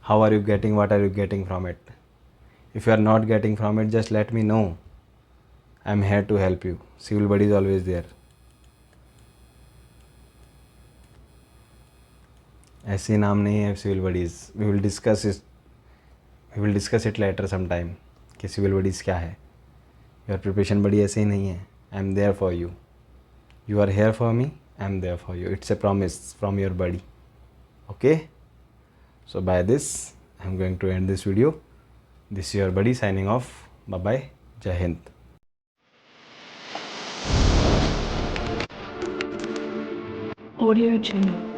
How are you getting? What are you getting from it? If you are not getting from it, just let me know. I'm here to help you. Civil buddy is always there. ऐसे नाम नहीं है civil buddies. We will discuss it later some time कि civil buddies क्या है। Your preparation buddy ऐसे ही नहीं है। I am there for you, you are here for me, I am there for you. It's a promise from your buddy. Okay, so by this I'm going to end this video. This is your buddy signing off. Bye bye. Jai Hind. Audio Jungle.